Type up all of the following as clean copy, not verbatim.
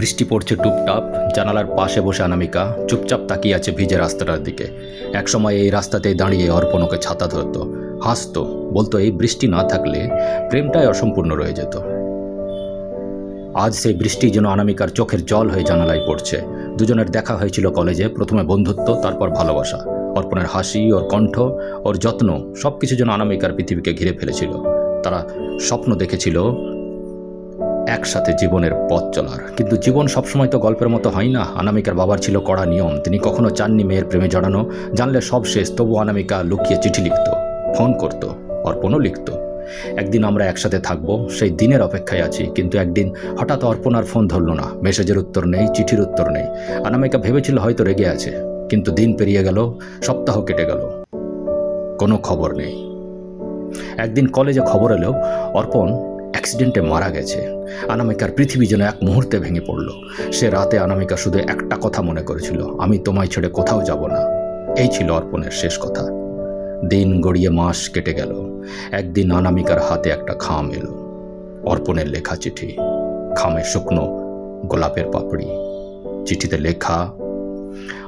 বৃষ্টি পড়ছে টুপটাপ। জানালার পাশে বসে অনামিকা চুপচাপ তাকিয়ে আছে ভিজে রাস্তাটার দিকে। একসময় এই রাস্তাতেই দাঁড়িয়ে অর্পণ ওকে ছাতা ধরত, হাসতো, বলতো এই বৃষ্টি না থাকলে প্রেমটাই অসম্পূর্ণ রয়ে যেত। আজ সেই বৃষ্টি যেন অনামিকার চোখের জল হয়ে জানালায় পড়ছে। দুজনের দেখা হয়েছিল কলেজে, প্রথমে বন্ধুত্ব, তারপর ভালোবাসা। অর্পণের হাসি, ওর কণ্ঠ, ওর যত্ন সব কিছু যেন অনামিকার পৃথিবীকে ঘিরে ফেলেছিল। তারা স্বপ্ন দেখেছিল একসাথে জীবনের পথ চলার। কিন্তু জীবন সবসময় তো গল্পের মতো হয় না। অনামিকার বাবার ছিল কড়া নিয়ম, তিনি কখনো চাননি মেয়ের প্রেমে জড়ানো। জানলে সব শেষ, তবু অনামিকা লুকিয়ে চিঠি লিখত, ফোন করত, অর্পণও লিখত। একদিন আমরা একসাথে থাকবো, সেই দিনের অপেক্ষায় আছি। কিন্তু একদিন হঠাৎ অর্পণ আর ফোন ধরল না, মেসেজের উত্তর নেই, চিঠির উত্তর নেই। অনামিকা ভেবেছিল হয়তো রেগে আছে, কিন্তু দিন পেরিয়ে গেল, সপ্তাহ কেটে গেল, কোনো খবর নেই। একদিন কলেজে খবর এলো অর্পণ অ্যাক্সিডেন্টে মারা গেছে। অনামিকার পৃথিবী যেন এক মুহূর্তে ভেঙে পড়ল। সে রাতে অনামিকা শুধু একটা কথা মনে করেছিল, আমি তোমায় ছেড়ে কোথাও যাব না। এই ছিল অর্পণের শেষ কথা। দিন গড়িয়ে মাস কেটে গেল। একদিন অনামিকার হাতে একটা খাম এলো, অর্পণের লেখা চিঠি। খামে শুকনো গোলাপের পাপড়ি, চিঠিতে লেখা,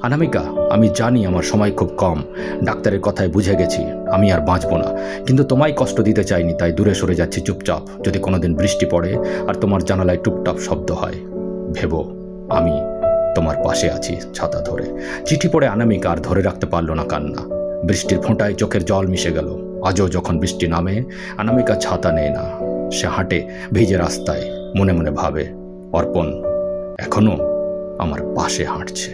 অনামিকা, আমি জানি আমার সময় খুব কম, ডাক্তারের কথায় বুঝে গেছি আমি আর বাঁচব না, কিন্তু তোমায় কষ্ট দিতে চাইনি, তাই দূরে সরে যাচ্ছি চুপচাপ। যদি কোনোদিন বৃষ্টি পড়ে আর তোমার জানালায় টুপটাপ শব্দ হয়, ভেবো আমি তোমার পাশে আছি ছাতা ধরে। চিঠি পড়ে অনামিকা আর ধরে রাখতে পারল না কান্না। বৃষ্টির ফোঁটায় চোখের জল মিশে গেল। আজও যখন বৃষ্টি নামে অনামিকা ছাতা নেয় না, সে হাঁটে ভিজে রাস্তায়, মনে মনে ভাবে অর্পণ এখনো আমার পাশে হাঁটছে।